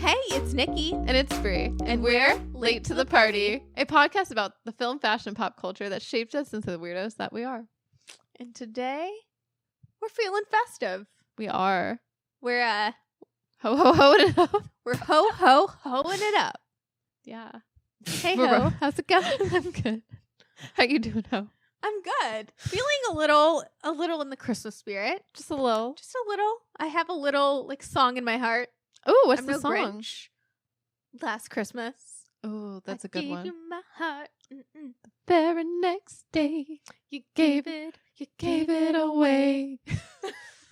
Hey, it's Nikki. And it's Bree. And we're Late to the Party, a podcast about the film, fashion, and pop culture that shaped us into the weirdos that we are. And today, we're feeling festive. We are. We're, Ho, ho, hoing it up. we're hoing it up. Yeah. Hey, ho. How's it going? I'm good. How you doing, Ho? I'm good. Feeling a little in the Christmas spirit. Just a little. Just a little. I have a little, song in my heart. Oh, what's I'm the no song? Grinch. Last Christmas. Oh, that's a good gave one. You my heart. Mm-mm. The very next day, you gave it away.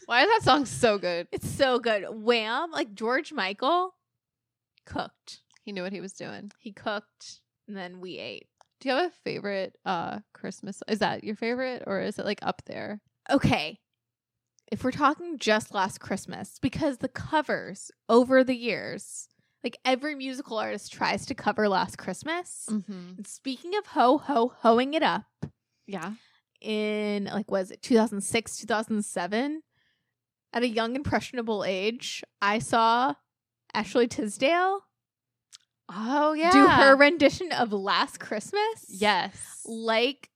Why is that song so good? It's so good. Wham! Like George Michael cooked. He knew what he was doing. He cooked, and then we ate. Do you have a favorite Christmas? Is that your favorite, or is it like up there? Okay. If we're talking just Last Christmas, because the covers over the years, like every musical artist tries to cover Last Christmas. Mm-hmm. And speaking of hoing it up, Yeah. in was it 2006, 2007, at a young impressionable age, I saw Ashley Tisdale Oh yeah. do her rendition of Last Christmas. Yes. Like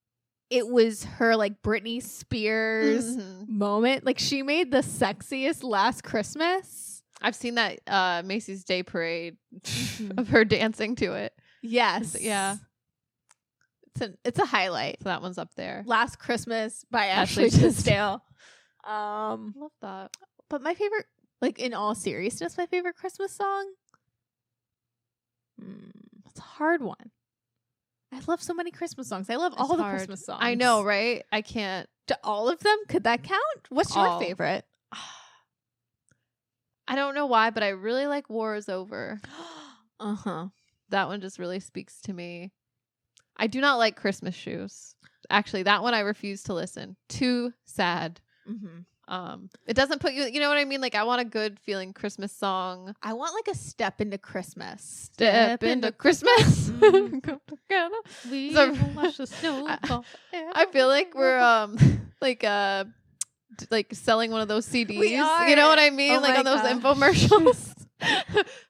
it was her Britney Spears moment. Like she made the sexiest Last Christmas. I've seen that Macy's Day Parade of her dancing to it. Yes. Yeah. It's a highlight. So that one's up there. Last Christmas by Ashley Ashley Tisdale. Love that. But my favorite, in all seriousness, my favorite Christmas song. It's a hard one. I love so many Christmas songs. I love all the Christmas songs. I know, right? I can't. To all of them? Could that count? What's your favorite? I don't know why, but I really like War is Over. Uh-huh. That one just really speaks to me. I do not like Christmas Shoes. Actually, that one I refuse to listen. Too sad. Mm-hmm. It doesn't put you know what I mean? Like I want a good feeling Christmas song. I want a step into Christmas. Step into Christmas. Mm. Come together. We So- will watch the snow fall. I feel like we're like selling one of those CDs. We are. You know what I mean? Oh like my on those gosh. infomercials.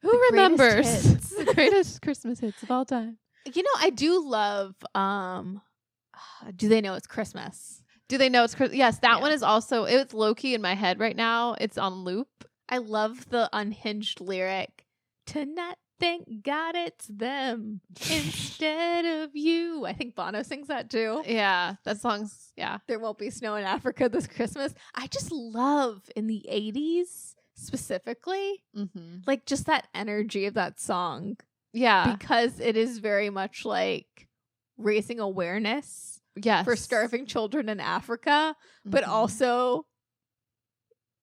Who The remembers greatest hits. the greatest Christmas hits of all time? I do love Do They Know It's Christmas? Do they know it's Christmas? Yes, that Yeah. one is also it's low key in my head right now. It's on loop. I love the unhinged lyric. Tonight, thank God it's them instead of you. I think Bono sings that too. Yeah, that song's There won't be snow in Africa this Christmas. I just love in the 80s specifically, Mm-hmm. just that energy of that song. Yeah. Because it is very much raising awareness Yes. for starving children in Africa, but Mhm. also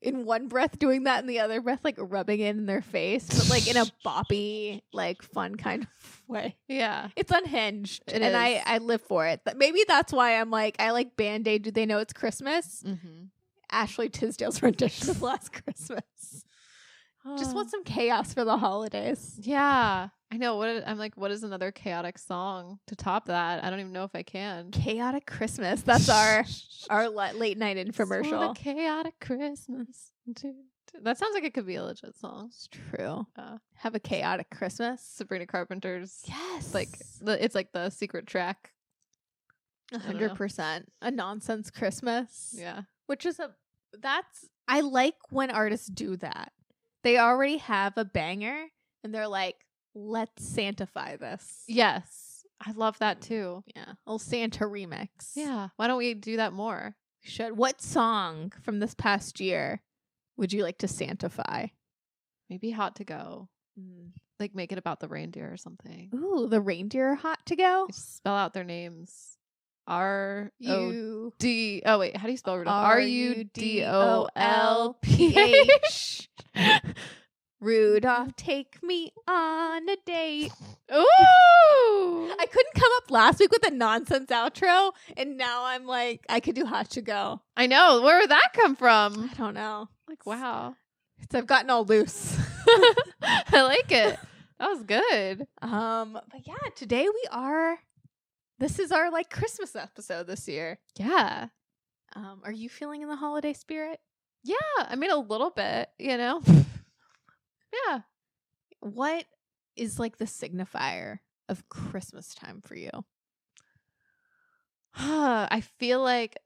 in one breath doing that, in the other breath rubbing it in their face, but in a boppy, fun kind of way. Yeah. It's unhinged, It and is. I live for it. Maybe that's why I'm I like Band-Aid. Do They Know It's Christmas? Mm-hmm. Ashley Tisdale's rendition of Last Christmas. Just want some chaos for the holidays. Yeah. I know. What is another chaotic song to top that? I don't even know if I can. Chaotic Christmas. That's our late night infomercial. Sort of chaotic Christmas. That sounds like it could be a legit song. It's true. Uh, Have a chaotic Christmas. Sabrina Carpenter's. Yes. It's like the secret track. 100%. A nonsense Christmas. Yeah. Which is I like when artists do that. They already have a banger and they're like, let's Santify this. Yes. I love that too. Yeah. A little Santa remix. Yeah. Why don't we do that more? Should. What song from this past year would you like to Santify? Maybe Hot to Go. Like make it about the reindeer or something. Ooh, the reindeer are hot to go. Just spell out their names. R-O-D. U Oh, wait. How do you spell Rudolph? R-U-D-O-L-P-H. Rudolph, take me on a date. Ooh! I couldn't come up last week with a nonsense outro, and now I'm I could do Hot to Go. I know. Where did that come from? I don't know. Like, wow. I've gotten all loose. I like it. That was good. But yeah, today this is our Christmas episode this year. Yeah. Are you feeling in the holiday spirit? Yeah. I mean, a little bit, Yeah. what is like the signifier of Christmas time for you? I feel like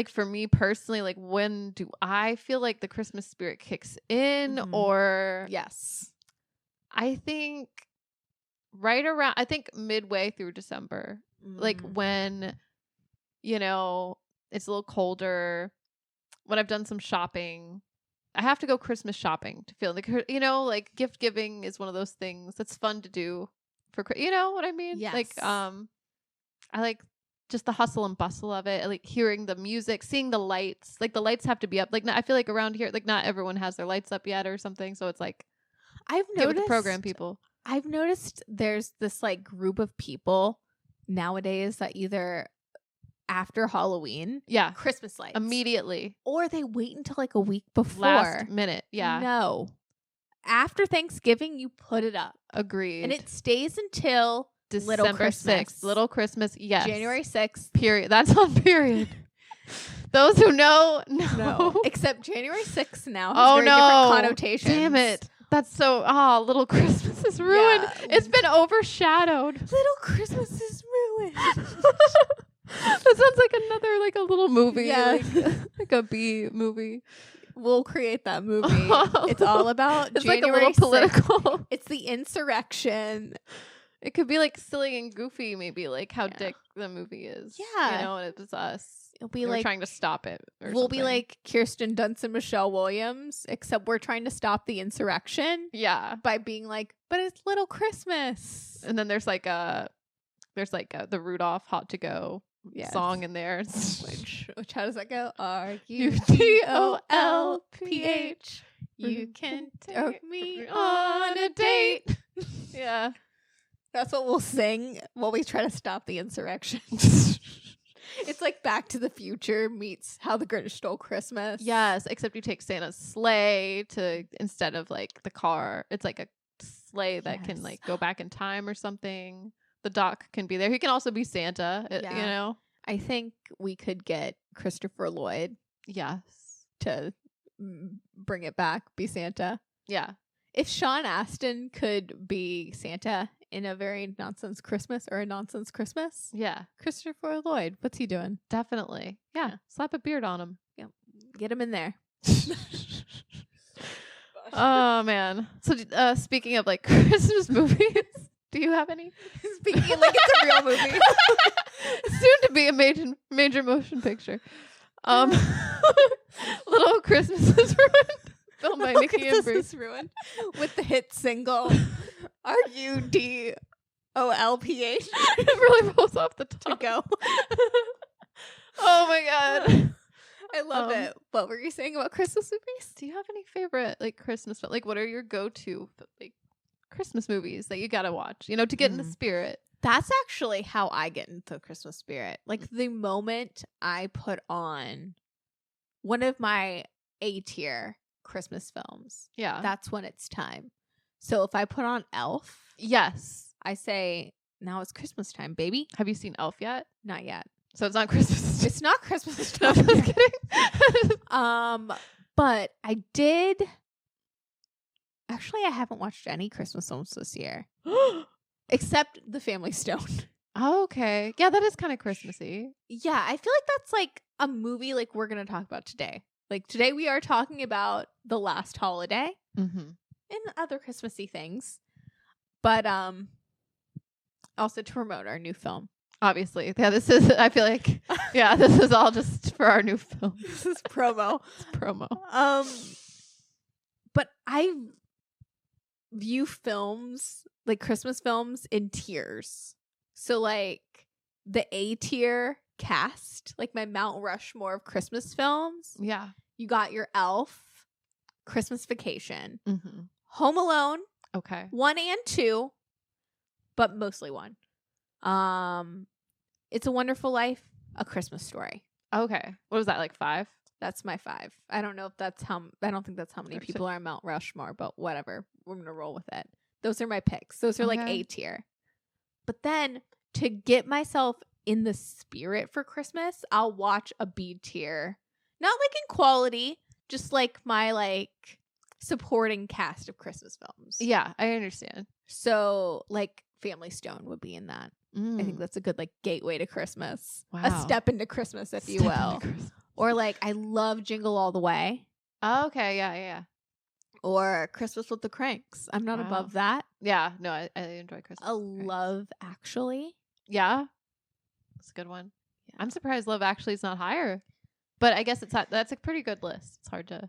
for me personally, like when do I feel like the Christmas spirit kicks in? Mhm. Or Yes. I think I think midway through December, like when, you know, it's a little colder, when I've done some shopping. I have to go Christmas shopping to feel like, you know, like gift giving is one of those things that's fun to do for, you know what I mean? Yes. Like, I like just the hustle and bustle of it. I like hearing the music, seeing the lights. Like the lights have to be up. Like I feel like around here, like not everyone has their lights up yet or something. So it's like, I've get with noticed the program, people. I've noticed there's this like group of people nowadays that either after Halloween, Yeah, Christmas lights immediately, or they wait until like a week before. last minute. Yeah, No. After Thanksgiving, you put it up. agreed. And it stays until December Little Christmas. 6th, Little Christmas. Yes, January 6th. Period. That's on period. Those who know, No. Except January 6th now has Oh very no! different connotations. Damn it! That's so. Little Christmas is ruined. Yeah. It's been overshadowed. Little Christmas is ruined. That sounds like another, like a little movie. Yeah. Like a B movie. We'll create that movie. It's all about It's January like a little 6th. political. It's the insurrection. It could be like silly and goofy, maybe like how Yeah. Dick the movie is. Yeah. You know, and it was us. It'll be We're like trying to stop it. Or we'll be something. like Kirsten Dunst and Michelle Williams, except we're trying to stop the insurrection Yeah. by being like, but it's Little Christmas. And then there's like the Rudolph Hot to Go Yes. song in there. Which how does that go? RUDOLPH. You can take take me on a date. Yeah. That's what we'll sing while we try to stop the insurrection. It's like Back to the Future meets How the Grinch Stole Christmas. Yes, except you take Santa's sleigh to instead of like the car. It's like a sleigh that can Yes. like go back in time or something. The doc can be there. He can also be Santa, you Yeah. know? I think we could get Christopher Lloyd Yes. to bring it back, be Santa. Yeah. If Sean Astin could be Santa in a very nonsense Christmas or a nonsense Christmas, Yeah. Christopher Lloyd, what's he doing? Definitely. Yeah. Yeah. Slap a beard on him. Get him in there. Oh man. So speaking of like Christmas movies, do you have any? Speaking like it's a real movie. Soon to be a major motion picture. Little Christmas is Ruined. Filmed by Nikki and This Bruce. is ruined with the hit single RUDOLPH It really rolls off the to tongue. go. Oh my god. I love it. What were you saying about Christmas movies? Do you have any favorite like Christmas like what are your go-to like Christmas movies that you gotta watch, you know, to get in the spirit? That's actually how I get into the Christmas spirit. Like the moment I put on one of my A tier Christmas films, Yeah. that's when it's time. So if I put on Elf, Yes. I say, now it's Christmas time, baby. Have you seen Elf yet? Not yet. So it's not Christmas. It's not Christmas No, I'm time. just kidding. But I did. Actually, I haven't watched any Christmas films this year, except The Family Stone. Oh, okay. Yeah, that is kind of Christmassy. Yeah, I feel like that's like a movie like we're going to talk about today. Like today we are talking about The Last Holiday Mm-hmm. and other Christmassy things. But also to promote our new film. Obviously. Yeah, this is, I feel like, yeah, this is all just for our new film. This is promo. It's promo. But I view films, like Christmas films, in tiers. So like the A tier cast, like my Mount Rushmore of Christmas films, Yeah. you got your Elf, Christmas Vacation, Mm-hmm. Home Alone, Okay. 1 and 2, but mostly 1. It's a Wonderful Life, A Christmas Story. Okay. What was that, like 5? That's my 5. I don't know if that's how. I don't think that's how many Or people are on Mount Rushmore, but whatever. We're gonna roll with it. Those are my picks. Those are like Okay. A tier. But then to get myself in the spirit for Christmas, I'll watch a B tier. Not like in quality, just like my like supporting cast of Christmas films. Yeah, I understand. So like Family Stone would be in that. I think that's a good like gateway to Christmas. Wow. A step into Christmas, if you will. Or like I love Jingle All the Way. Oh, okay, yeah. Or Christmas with the Cranks. I'm not above that. Yeah, no, I enjoy Christmas. Love Actually. Yeah, it's a good one. Yeah. I'm surprised Love Actually is not higher, but I guess that's a pretty good list. It's hard to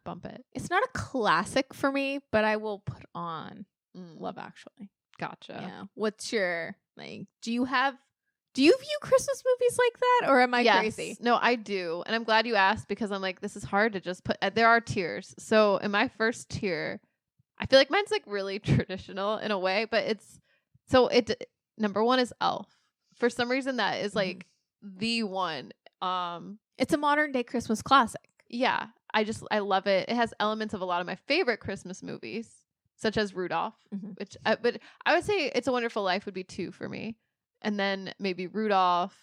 bump it. It's not a classic for me, but I will put on Love Actually. Gotcha. Yeah. What's your like? Do you view Christmas movies like that, or am I crazy? No, I do, and I'm glad you asked because I'm like, this is hard to just put. There are tiers. So in my first tier, I feel like mine's like really traditional in a way, but number one is Elf. For some reason, that is like the one. It's a modern day Christmas classic. Yeah, I love it. It has elements of a lot of my favorite Christmas movies, such as Rudolph, which but I would say It's a Wonderful Life would be 2 for me. And then maybe Rudolph,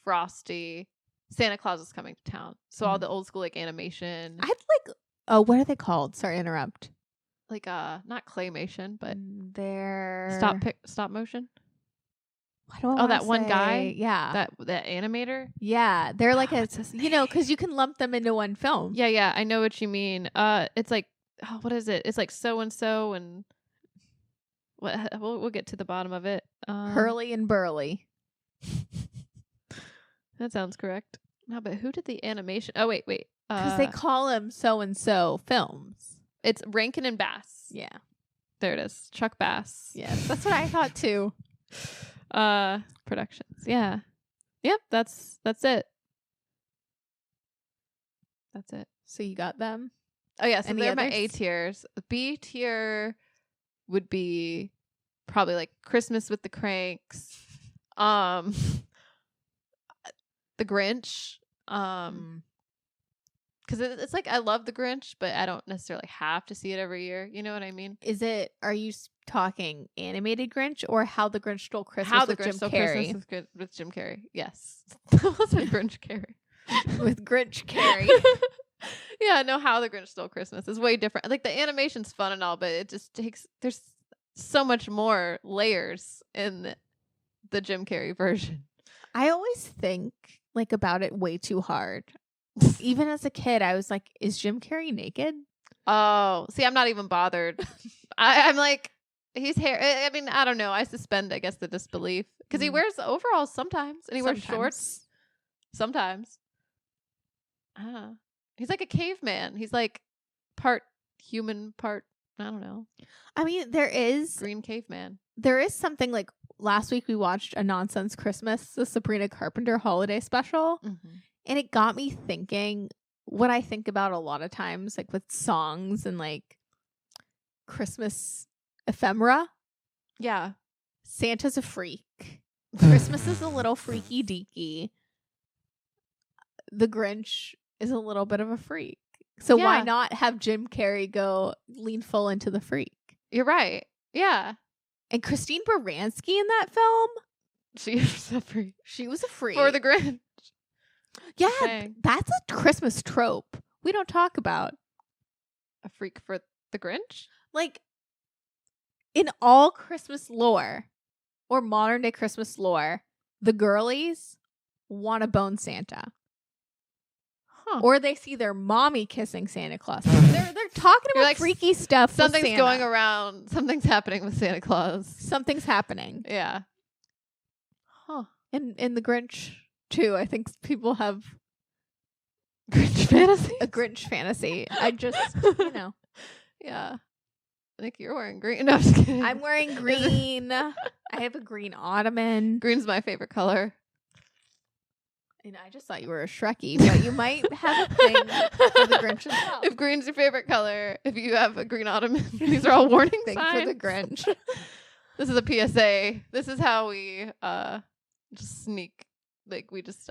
Frosty, Santa Claus is Coming to Town. So all the old school like animation. I'd like what are they called? Sorry to interrupt. Like not claymation, but they're stop motion. What do I that one guy? Yeah. That animator? Yeah. They're like because you can lump them into one film. Yeah, I know what you mean. It's like what is it? It's like so and so and we'll get to the bottom of it. Hurley and Burley. That sounds correct. No, but who did the animation? Oh, wait. Because they call them so and so films. It's Rankin and Bass. Yeah. There it is. Chuck Bass. Yes, that's what I thought too. Productions. Yeah. Yep, that's it. That's it. So you got them? Oh yeah, so Any they're my others? A tiers. B tier would be probably like Christmas with the Cranks. The Grinch. Because it's like I love the Grinch, but I don't necessarily have to see it every year. You know what I mean? Are you talking animated Grinch or How the Grinch Stole Christmas How with the Grinch Jim Stole Carrey? Christmas with Jim Carrey. Yes. That was a Grinch Carrey. With Grinch Carey. Yeah, no, How the Grinch Stole Christmas is way different. Like the animation's fun and all, but it just there's so much more layers in the Jim Carrey version. I always think like about it way too hard. Even as a kid, I was like, is Jim Carrey naked? Oh, see, I'm not even bothered. I'm like, he's hair. I mean, I don't know. I suspend, I guess, the disbelief because he wears overalls sometimes, and he wears shorts sometimes. He's like a caveman. He's like part human, part I don't know. I mean, there is green caveman. There is something like last week we watched A Nonsense Christmas, the Sabrina Carpenter holiday special. And it got me thinking what I think about a lot of times, like with songs and like Christmas ephemera. Yeah. Santa's a freak. Christmas is a little freaky deaky. The Grinch is a little bit of a freak. So why not have Jim Carrey go lean full into the freak? You're right. Yeah. And Christine Baranski in that film? She was a freak. She was a freak. For the Grinch. Yeah, Dang. That's a Christmas trope we don't talk about. A freak for the Grinch? Like, in all Christmas lore, or modern day Christmas lore, the girlies want to bone Santa. Or they see their mommy kissing Santa Claus. They're talking about like, freaky stuff. Something's going around. Something's happening with Santa Claus. Something's happening. Yeah. In the Grinch too, I think people have Grinch fantasy. A Grinch fantasy. I just, Yeah. Nick, you're wearing green. No, I'm just kidding. I'm wearing green. I have a green ottoman. Green's my favorite color. And I just thought you were a Shrekkie, but you might have a thing for the Grinch as well. If green's your favorite color, if you have a green ottoman, these are all warning signs for the Grinch. This is a PSA. This is how we just sneak. Like we just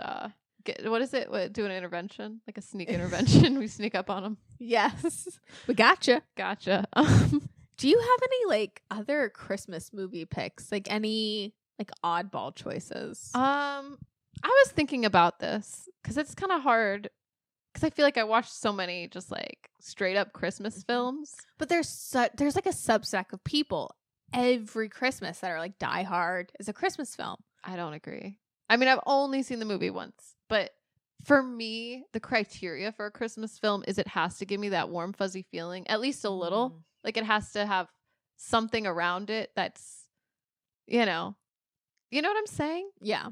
get what is it? Do an intervention, like a sneak intervention. We sneak up on them. Yes, we gotcha. Do you have any like other Christmas movie picks? Like any like oddball choices? I was thinking about this because it's kind of hard because I feel like I watched so many just like straight up Christmas films. But there's like a subset of people every Christmas that are like Die Hard is a Christmas film. I don't agree. I mean, I've only seen the movie once, but for me, the criteria for a Christmas film is it has to give me that warm, fuzzy feeling, at least a little. Like it has to have something around it that's, you know what I'm saying? Yeah.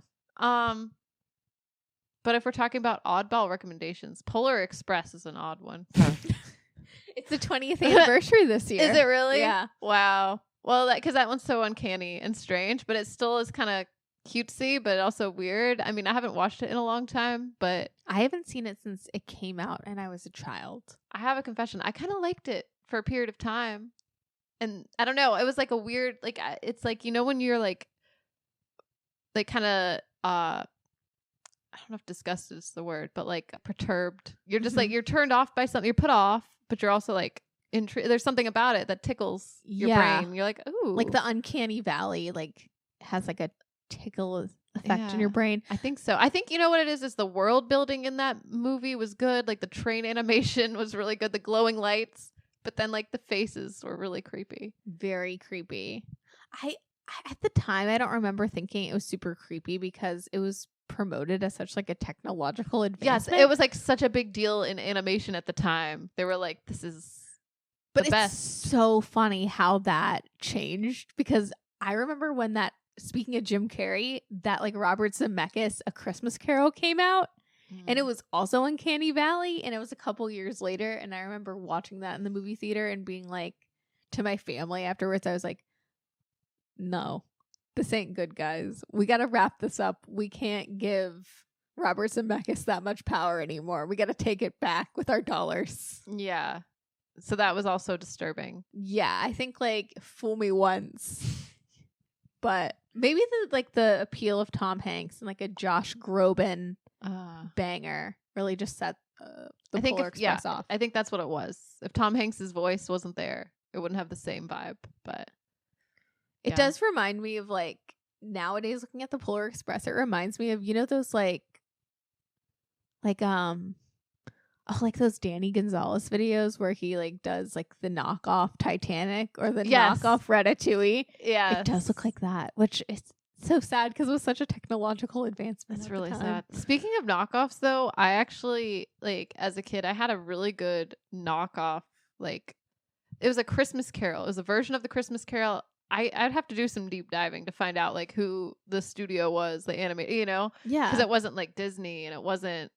But if we're talking about oddball recommendations, Polar Express is an odd one. It's the 20th anniversary this year. Is it really? Yeah. Wow. Well, because that one's so uncanny and strange, but it still is kind of cutesy, but also weird. I mean, I haven't watched it in a long time, but I haven't seen it since it came out and I was a child. I have a confession. I kind of liked it for a period of time. And I don't know. It was like a weird, like, it's like, when you're like kind of, I don't know if disgusted is the word, but like perturbed. You're just like, you're turned off by something, you're put off, but you're also like, there's something about it that tickles your brain. You're like, ooh. Like the uncanny valley, like has like a tickle effect in your brain. I think so. I think, you know what it is the world building in that movie was good. Like the train animation was really good. The glowing lights, but then like the faces were really creepy. Very creepy. I at the time, I don't remember thinking it was super creepy because it was promoted as such like a technological advancement. Yes, it was like such a big deal in animation at the time. They were like, this is the best. It's so funny how that changed because I remember when that, speaking of Jim Carrey, that like Robert Zemeckis A Christmas Carol came out and it was also Uncanny Valley and it was a couple years later and I remember watching that in the movie theater and being like to my family afterwards, I was like, no, this ain't good, guys. We got to wrap this up. We can't give Robert Zemeckis that much power anymore. We got to take it back with our dollars. Yeah. So that was also disturbing. Yeah, I think like fool me once. But maybe the appeal of Tom Hanks and like a Josh Groban banger really just set the Polar Express off. I think that's what it was. If Tom Hanks's voice wasn't there, it wouldn't have the same vibe, but it does remind me of like nowadays looking at the Polar Express, it reminds me of, those like those Danny Gonzalez videos where he like does like the knockoff Titanic or the knockoff Ratatouille. Yeah. It does look like that, which is so sad because it was such a technological advancement. It's really sad. Speaking of knockoffs though, I actually like as a kid, I had a really good knockoff. Like it was a Christmas Carol. It was a version of the Christmas Carol. I'd have to do some deep diving to find out like who the studio was, the animated, Yeah. Because it wasn't like Disney and it wasn't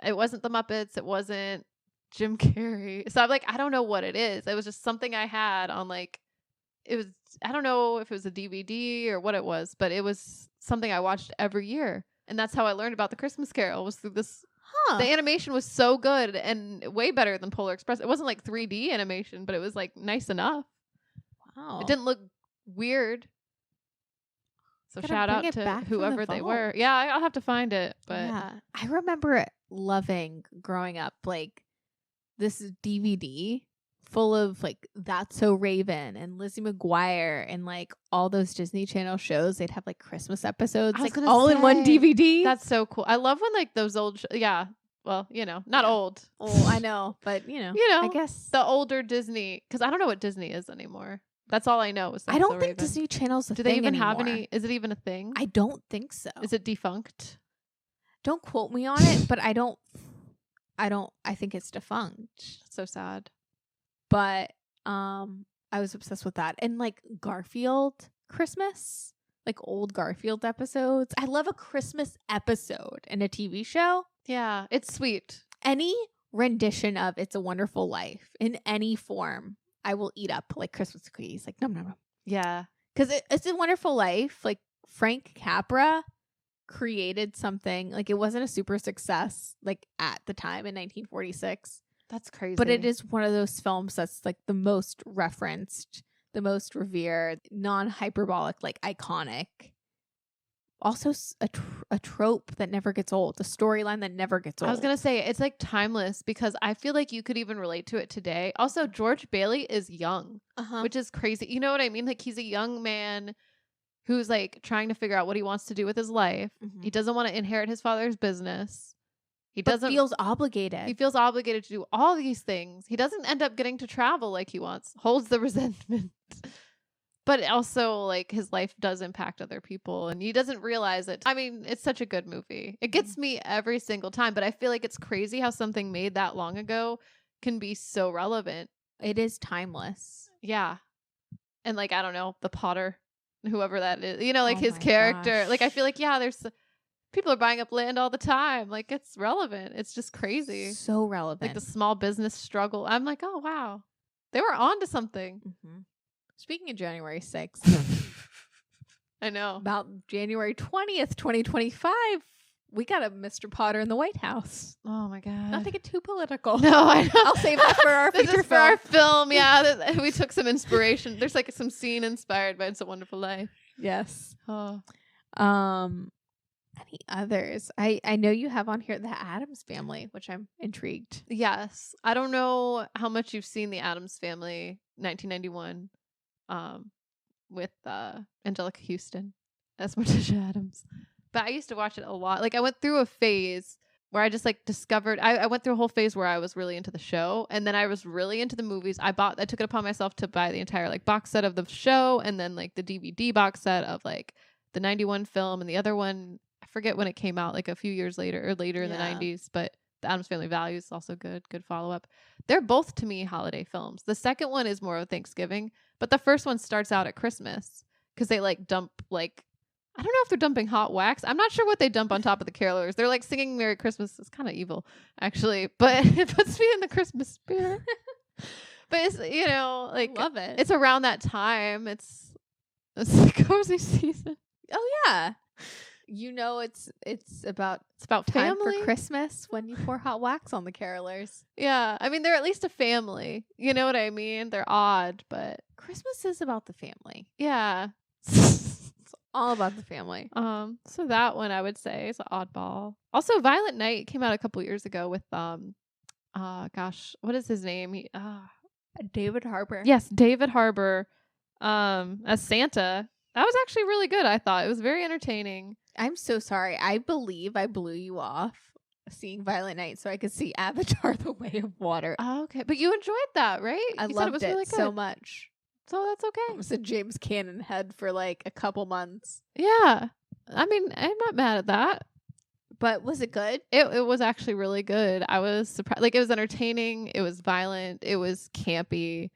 the Muppets. It wasn't Jim Carrey. So I'm like, I don't know what it is. It was just something I had on like, I don't know if it was a DVD or what it was, but it was something I watched every year. And that's how I learned about the Christmas Carol was through this. The animation was so good and way better than Polar Express. It wasn't like 3D animation, but it was like nice enough. Wow. It didn't look weird. So shout out to whoever they were. Yeah, I'll have to find it. But yeah, I remember loving growing up like this DVD full of like That's So Raven and Lizzie McGuire and like all those Disney Channel shows. They'd have like Christmas episodes like all in one DVD. That's so cool. I love when like those old well, not old. Oh, I know, but I guess the older Disney, because I don't know what Disney is anymore. That's all I know. I don't think Disney Channel's a thing anymore. Do they even have any? Is it even a thing? I don't think so. Is it defunct? Don't quote me on it, but I think it's defunct. So sad. But I was obsessed with that. And like Garfield Christmas, like old Garfield episodes. I love a Christmas episode in a TV show. Yeah, it's sweet. Any rendition of It's a Wonderful Life in any form, I will eat up like Christmas cookies. Like, no. Yeah. Because It's a Wonderful Life, like Frank Capra created something. Like it wasn't a super success like at the time in 1946. That's crazy. But it is one of those films that's like the most referenced, the most revered, non-hyperbolic, like iconic. Also a trope that never gets old, a storyline that never gets old. I was going to say, it's like timeless because I feel like you could even relate to it today. Also, George Bailey is young, which is crazy. You know what I mean? Like he's a young man who's like trying to figure out what he wants to do with his life. Mm-hmm. He doesn't want to inherit his father's business. He but doesn't feels obligated. He feels obligated to do all these things. He doesn't end up getting to travel like he wants. Holds the resentment. But also, like, his life does impact other people, and he doesn't realize it. I mean, it's such a good movie. It gets me every single time, but I feel like it's crazy how something made that long ago can be so relevant. It is timeless. Yeah. And, like, I don't know, the Potter, whoever that is, you know, like, Oh his my character. gosh. Like, I feel like, yeah, there's people are buying up land all the time. Like, it's relevant. It's just crazy. So relevant. Like, the small business struggle. I'm like, oh, wow. They were on to something. Mm-hmm. Speaking of January 6th, I know. about January 20th, 2025, we got a Mr. Potter in the White House. Oh, my God. Not to get too political. No, I know. I'll save that for our This feature is for our film. Yeah, we took some inspiration. There's like some scene inspired by It's a Wonderful Life. Yes. Oh. Any others? I know you have on here the Addams Family, which I'm intrigued. Yes. I don't know how much you've seen the Addams Family, 1991, with Angelica Houston as Morticia Addams. But I used to watch it a lot. Like, I went through a phase where I just like discovered, I went through a whole phase where I was really into the show, and then I was really into the movies. I took it upon myself to buy the entire like box set of the show, and then like the DVD box set of like the 91 film, and the other one, I forget when it came out, like a few years later or later in the 90s, but the Addams Family Values is also good follow-up. They're both, to me, holiday films. The second one is more of Thanksgiving, but the first one starts out at Christmas because they like dump like, I don't know if they're dumping hot wax. I'm not sure what they dump on top of the carolers. They're like singing Merry Christmas. It's kind of evil, actually, but it puts me in the Christmas spirit. But it's, you know, like, Love it. It's around that time. It's the cozy season. Oh yeah. You know, it's about Time family for for Christmas when you pour hot wax on the carolers. Yeah, I mean, they're at least a family. You know what I mean? They're odd, but Christmas is about the family. yeah. It's all about the family. So that one I would say is an oddball. Also, Violent Night came out a couple years ago with gosh, what is his name? David Harbour. Yes, David Harbour, as Santa. That was actually really good. I thought it was very entertaining. I'm so sorry. I believe I blew you off seeing Violent Night so I could see Avatar: The Way of Water. Oh, okay, but you enjoyed that, right? I You said loved it was it really good. so much. So that's I okay. was a James Cannon head for like a couple months. Yeah, I mean, I'm not mad at that. But was it good? It was actually really good. I was surprised. Like, it was entertaining. It was violent. It was campy,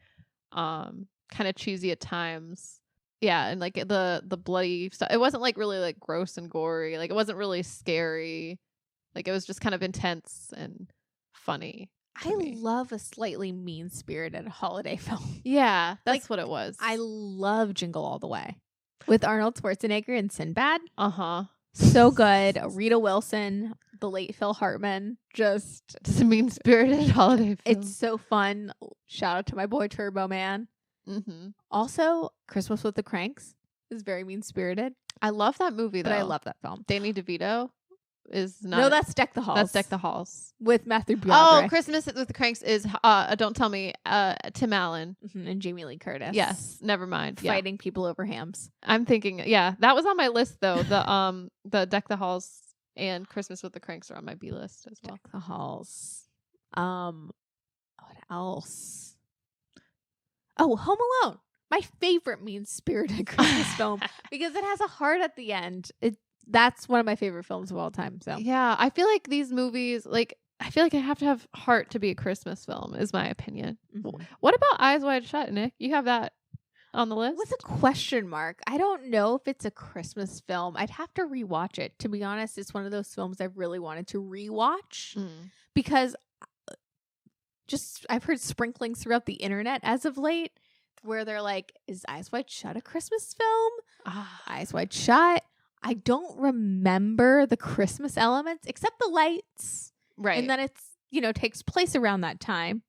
kind of cheesy at times. Yeah, and like the bloody stuff. It wasn't like really like gross and gory. Like, it wasn't really scary. Like, it was just kind of intense and funny. I love a slightly mean-spirited holiday film. Yeah, that's Like, what it was. I love Jingle All the Way with Arnold Schwarzenegger and Sinbad. Uh-huh. So good. Rita Wilson, the late Phil Hartman. Just a mean-spirited holiday film. It's so fun. Shout out to my boy Turbo Man. Mm-hmm. Also, Christmas with the Cranks is very mean-spirited. I love that movie, though. But I love that film. Danny DeVito is not... No, that's Deck the Halls. That's Deck the Halls. With Matthew Broderick. Oh, Christmas with the Cranks is, don't tell me, Tim Allen. Mm-hmm. And Jamie Lee Curtis. Yes, never mind. Fighting people over hams. I'm thinking, yeah, that was on my list, though. The Deck the Halls and Christmas with the Cranks are on my B list as well. Deck the Halls. What else? Oh, Home Alone. My favorite mean-spirited Christmas film because it has a heart at the end. That's one of my favorite films of all time. So yeah, I feel like these movies, like, I feel like I have to have heart to be a Christmas film, is my opinion. Mm-hmm. What about Eyes Wide Shut, Nick? You have that on the list? With a question mark. I don't know if it's a Christmas film. I'd have to rewatch it. To be honest, it's one of those films I've really wanted to rewatch because I've heard sprinklings throughout the internet as of late where they're like, is Eyes Wide Shut a Christmas film? Eyes Wide Shut. I don't remember the Christmas elements except the lights. Right. And then it's, takes place around that time.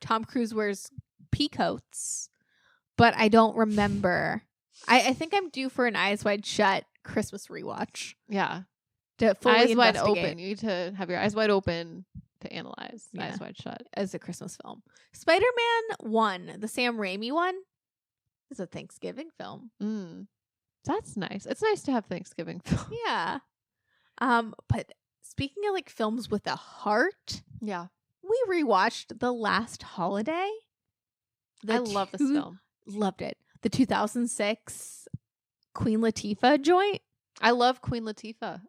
Tom Cruise wears pea coats, but I don't remember. I think I'm due for an Eyes Wide Shut Christmas rewatch. Yeah. To fully eyes wide investigate. open. You need to have your eyes wide open to analyze Eyes Wide Shut. As a Christmas film. Spider-Man 1, the Sam Raimi one, is a Thanksgiving film. That's nice. It's nice to have Thanksgiving film. Yeah. But speaking of like films with a heart, Yeah. we rewatched The Last Holiday. I love this film. Loved it. The 2006 Queen Latifah joint. I love Queen Latifah.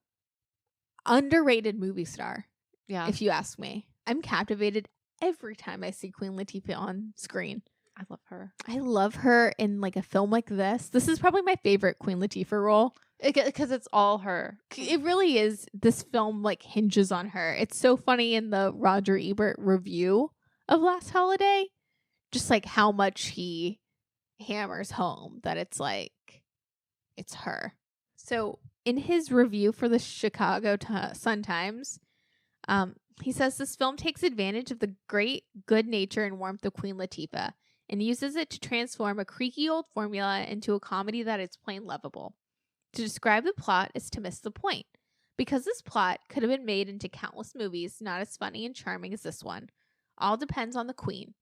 Underrated movie star, Yeah. if you ask me. I'm captivated every time I see Queen Latifah on screen. I love her. I love her in like a film like this. This is probably my favorite Queen Latifah role. Because it's all her. It really is. This film like hinges on her. It's so funny in the Roger Ebert review of Last Holiday, just like how much he hammers home that it's like, it's her. So in his review for the Chicago Sun-Times, he says this film takes advantage of the great good nature and warmth of Queen Latifah and uses it to transform a creaky old formula into a comedy that is plain lovable. To describe the plot is to miss the point, because this plot could have been made into countless movies not as funny and charming as this one. All depends on the Queen,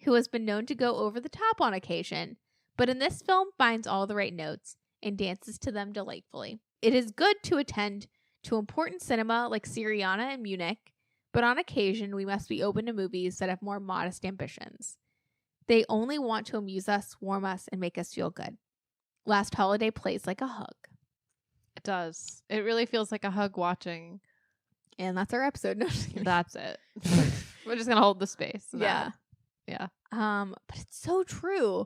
who has been known to go over the top on occasion, but in this film finds all the right notes and dances to them delightfully. It is good to attend to important cinema like Syriana and Munich, but on occasion we must be open to movies that have more modest ambitions. They only want to amuse us, warm us, and make us feel good. Last Holiday plays like a hug. It does. It really feels like a hug watching. And that's our episode. No, That's it. We're just gonna hold the space. Yeah. Yeah. But it's so true.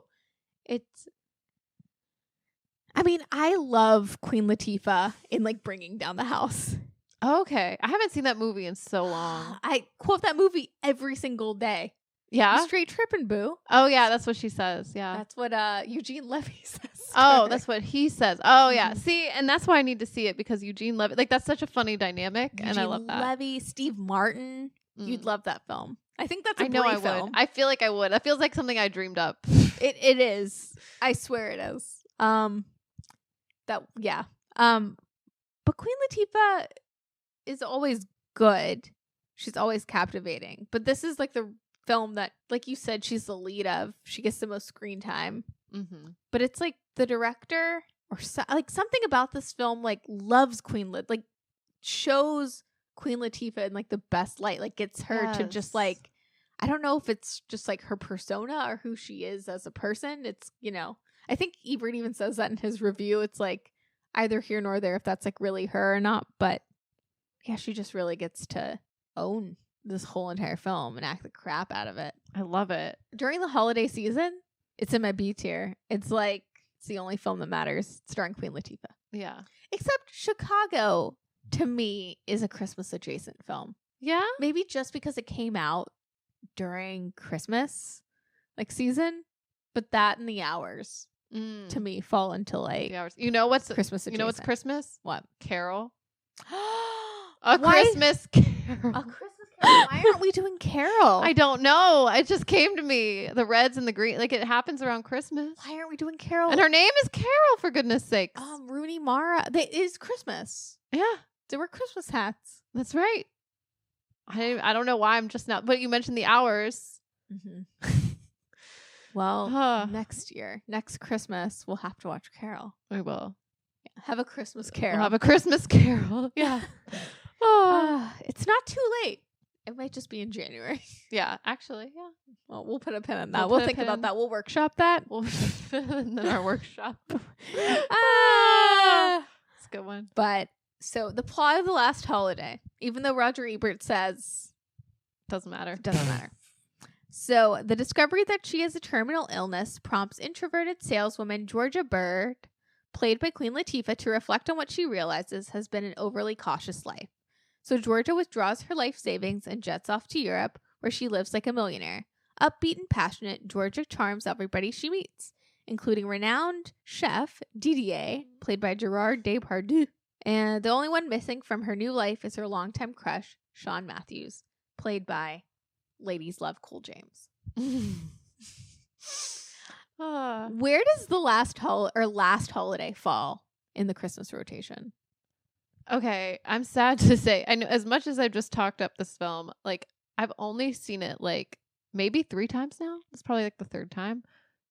I love Queen Latifah in like Bringing Down the House. Okay. I haven't seen that movie in so long. I quote that movie every single day. Yeah. You straight tripping, boo. Oh yeah, that's what she says. Yeah. That's what Eugene Levy says. Oh, that's what he says. Oh yeah. Mhm. See, and that's why I need to see it, because Eugene Levy, like, that's such a funny dynamic, Eugene and I love that. Levy, Steve Martin. Mm. You'd love that film. I think that's a I know I Brie film. would. I feel like I would. That feels like something I dreamed up. It is. I swear it is. But Queen Latifah is always good. She's always captivating. But this is like the film that, like you said, she's the lead of. She gets the most screen time. Mm-hmm. But it's like the director or like something about this film like loves like shows Queen Latifah in like the best light. Like gets her to just like, I don't know if it's just like her persona or who she is as a person. It's, I think Ebert even says that in his review. It's like either here nor there if that's like really her or not. But yeah, she just really gets to own this whole entire film and act the crap out of it. I love it. During the holiday season, it's in my B tier. It's like, it's the only film that matters starring Queen Latifah. Yeah. Except Chicago, to me, is a Christmas adjacent film. Yeah? Maybe just because it came out during Christmas like season, but that and The Hours to me fall into like The Hours. You know what's Christmas adjacent. You know what's Christmas? What? Carol. A Christmas Carol. A Christmas Carol. Why aren't we doing Carol? I don't know. It just came to me. The reds and the green. Like, it happens around Christmas. Why aren't we doing Carol? And her name is Carol, for goodness sakes. Rooney Mara. It is Christmas. Yeah. They wear Christmas hats. That's right. I don't know why I'm just not. But you mentioned The Hours. Mm-hmm. Well, next Christmas, we'll have to watch Carol. We will. Yeah, have a Christmas Carol. We'll have a Christmas Carol. Yeah. It's not too late. It might just be in January. Yeah, actually, yeah. Well, we'll put a pin on that. We'll think about that. We'll workshop that. We'll in our workshop. It's a good one. But so the plot of The Last Holiday, even though Roger Ebert says doesn't matter. So the discovery that she has a terminal illness prompts introverted saleswoman Georgia Bird, played by Queen Latifah, to reflect on what she realizes has been an overly cautious life. So Georgia withdraws her life savings and jets off to Europe, where she lives like a millionaire. Upbeat and passionate, Georgia charms everybody she meets, including renowned chef Didier, played by Gerard Depardieu. And the only one missing from her new life is her longtime crush, Sean Matthews, played by Ladies Love Cool James. Where does the last holiday fall in the Christmas rotation? Okay, I'm sad to say, I know, as much as I've just talked up this film, like, I've only seen it like maybe 3 times now. It's probably like the 3rd time,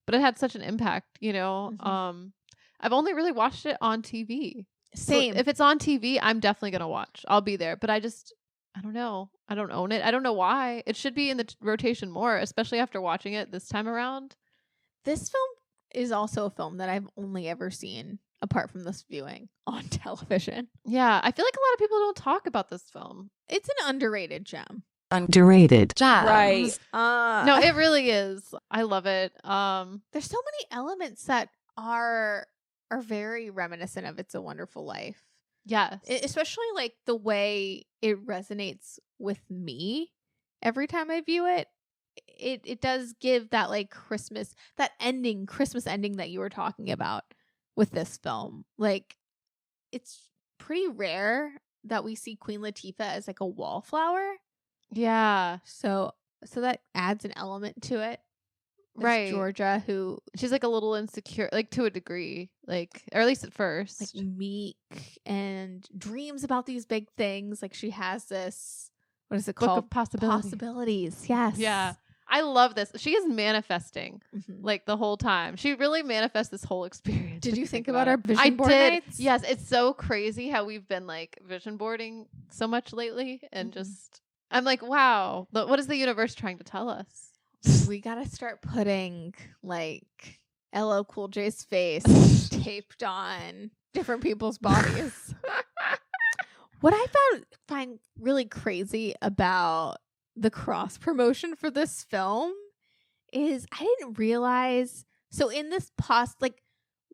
but it had such an impact, you know. Mm-hmm. I've only really watched it on TV. Same. So if it's on TV, I'm definitely gonna watch. I'll be there. But I don't know. I don't own it. I don't know why. It should be in the rotation more, especially after watching it this time around. This film is also a film that I've only ever seen, apart from this viewing, on television. Yeah, I feel like a lot of people don't talk about this film. It's an underrated gem. Underrated gem. Right. No, it really is. I love it. There's so many elements that are very reminiscent of It's a Wonderful Life. Yes. Especially like the way it resonates with me every time I view it. It does give that like Christmas ending that you were talking about with this film. Like, it's pretty rare that we see Queen Latifah as like a wallflower. Yeah. So that adds an element to it. Right. Georgia, who she's like a little insecure, like to a degree, like, or at least at first, like meek and dreams about these big things. Like, she has this, what is it Book called? of Possibilities. Yes. Yeah. I love this. She is manifesting like the whole time. She really manifests this whole experience. Did you think about our vision board nights? Yes. It's so crazy how we've been like vision boarding so much lately. And just, I'm like, wow, what is the universe trying to tell us? We got to start putting like LL Cool J's face taped on different people's bodies. What I find really crazy about the cross promotion for this film is I didn't realize. So in this like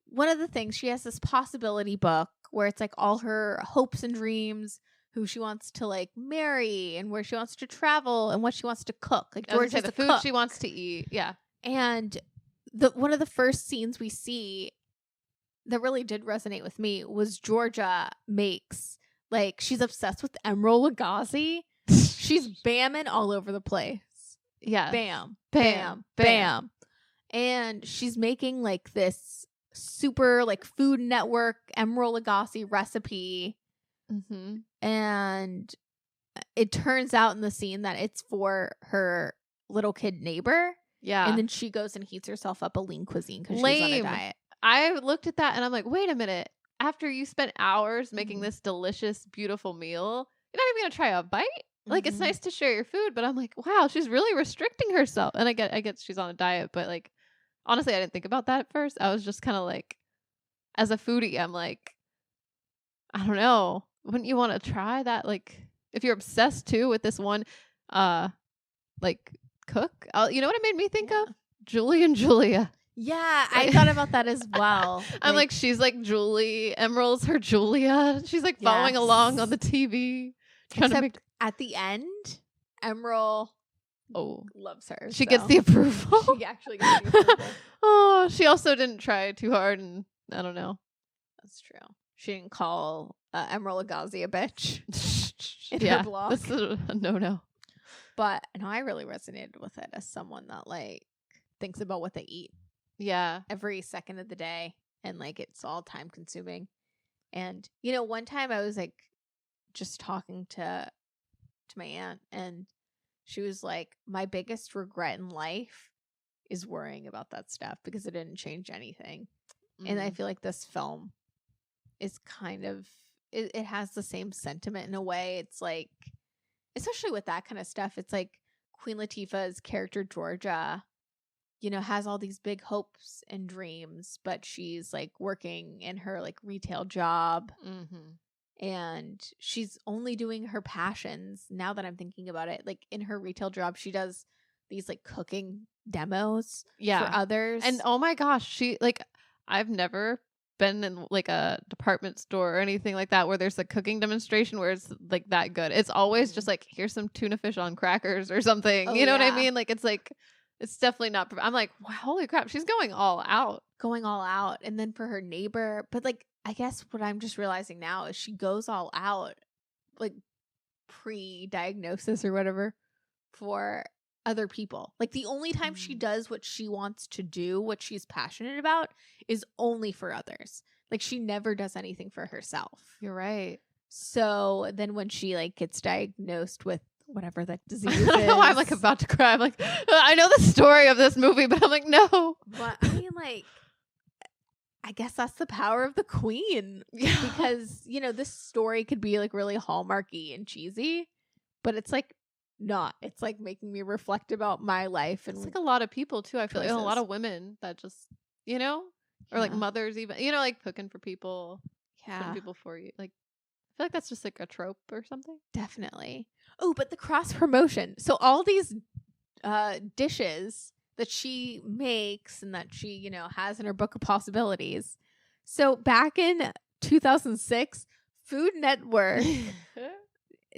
one of the things, she has this possibility book where it's like all her hopes and dreams, who she wants to like marry and where she wants to travel and what she wants to cook. Like George has the to food cook. She wants to eat. Yeah. And one of the first scenes we see that really did resonate with me was Georgia makes, like, she's obsessed with Emerald Lagasse. She's bamming all over the place. Yeah. Bam, Bam, bam, bam. And she's making like this super like Food Network Emerald Lagasse recipe. And it turns out in the scene that it's for her little kid neighbor. Yeah. And then she goes and heats herself up a lean cuisine because she's on a diet. I looked at that and I'm like, wait a minute. After you spent hours making this delicious, beautiful meal, you're not even going to try a bite? Like, it's nice to share your food, but I'm like, wow, she's really restricting herself. And I get she's on a diet, but like, honestly, I didn't think about that at first. I was just kind of like, as a foodie, I'm like, I don't know. Wouldn't you want to try that? Like, if you're obsessed too with this one, like cook, you know what it made me think of? Julie and Julia. Yeah, I thought about that as well. I'm like, she's like Julie. Emerald's her Julia. She's like following along on the TV. Except at the end, Emerald loves her. She gets the approval. She actually gets the approval. Oh, she also didn't try too hard, and I don't know. That's true. She didn't call Emerald Lagasse a bitch in her blog. This is a no. But no, I really resonated with it as someone that like thinks about what they eat. Yeah. Every second of the day, and like it's all time consuming. And you know, one time I was like just talking to my aunt, and she was like, my biggest regret in life is worrying about that stuff because it didn't change anything. And I feel like this film is kind of it has the same sentiment in a way. It's like, especially with that kind of stuff, it's like Queen Latifah's character Georgia, you know, has all these big hopes and dreams, but she's like working in her like retail job. And she's only doing her passions. Now that I'm thinking about it, like in her retail job, she does these like cooking demos for others. And oh my gosh, she like, I've never been in like a department store or anything like that where there's a cooking demonstration where it's like that good. It's always just like, here's some tuna fish on crackers or something. You know what I mean? Like, it's like, it's definitely not. I'm like, wow, holy crap, she's going all out. And then for her neighbor, but like, I guess what I'm just realizing now is she goes all out, like pre-diagnosis or whatever, for other people. Like the only time she does what she wants to do, what she's passionate about, is only for others. Like she never does anything for herself. You're right. So then when she like gets diagnosed with whatever that disease is. I know, I'm like about to cry. I'm like, I know the story of this movie, but I'm like, no. But I mean, like, I guess that's the power of the queen. Because, you know, this story could be like really hallmarky and cheesy, but it's like not. It's like making me reflect about my life. And It's like a lot of people too. I feel like a lot choices. of women that just, you know, or like Yeah. mothers even, you know, like cooking for people, Yeah, putting people for you. Like, I feel like that's just like a trope or something. definitely. Oh, but the cross promotion. So all these dishes that she makes and that she, you know, has in her book of possibilities. So back in 2006, Food Network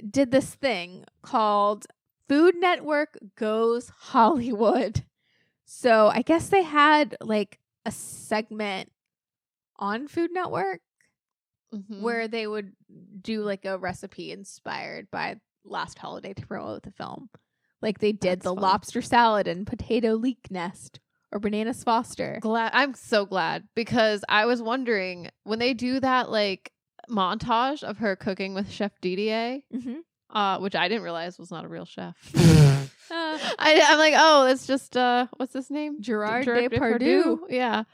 did this thing called Food Network Goes Hollywood. So I guess they had like a segment on Food Network where they would do like a recipe inspired by Last Holiday to promote the film. Like they did the lobster salad and potato leek nest or bananas Foster. I'm so glad, because I was wondering when they do that like montage of her cooking with Chef Didier, which I didn't realize was not a real chef. I'm like, oh, it's just what's his name? Gerard Depardieu. Yeah.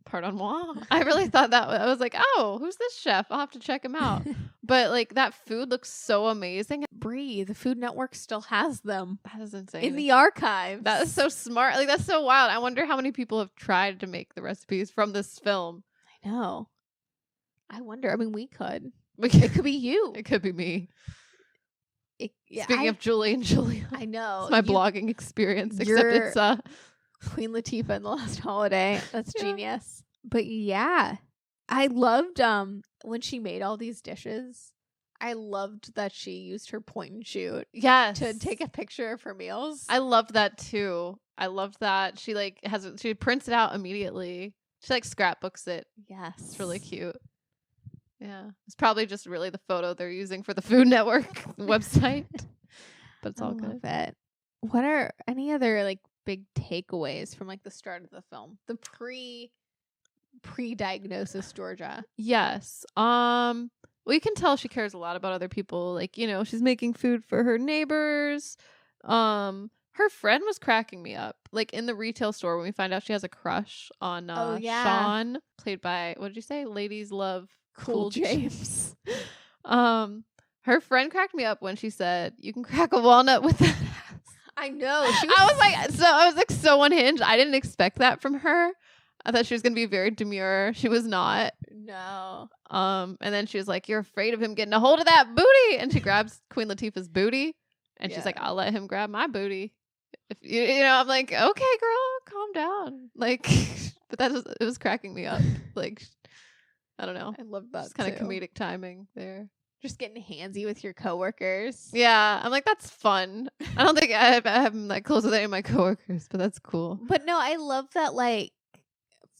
Pardon moi. I really thought that I was like, oh, who's this chef? I'll have to check him out. But like that food looks so amazing. Brie, the Food Network still has them. That is insane. In the archives. That is so smart. Like that's so wild. I wonder how many people have tried to make the recipes from this film. I know. I wonder. I mean, we could. It could be you. It could be me. Yeah, Speaking of Julie and Julia, I know. It's my blogging experience, except it's Queen Latifah in The Last Holiday. That's genius. But yeah, I loved when she made all these dishes. I loved that she used her point and shoot. Yes. To take a picture of her meals. I loved that too. I loved that she like she prints it out immediately. She like scrapbooks it. Yes. It's really cute. Yeah. It's probably just really the photo they're using for the Food Network website. But it's all good. It. What are any other like big takeaways from like the start of the film? The pre-diagnosis Georgia. Yes. Well, you can tell she cares a lot about other people. Like, you know, she's making food for her neighbors. Her friend was cracking me up. Like in the retail store when we find out she has a crush on Sean, played by, what did you say? Ladies Love Cool James. Her friend cracked me up when she said, "You can crack a walnut with that ass." I know. I was like so unhinged. I didn't expect that from her. I thought she was gonna be very demure. She was not. No. And then she was like, "You're afraid of him getting a hold of that booty," and she grabs Queen Latifah's booty, and she's like, "I'll let him grab my booty." If you know, I'm like, "Okay, girl, calm down." Like, but it was cracking me up. Like, I don't know. I love that. It's kind of comedic timing there. Just getting handsy with your coworkers. Yeah, I'm like, that's fun. I don't think I have that close with any of my coworkers, but that's cool. But no, I love that like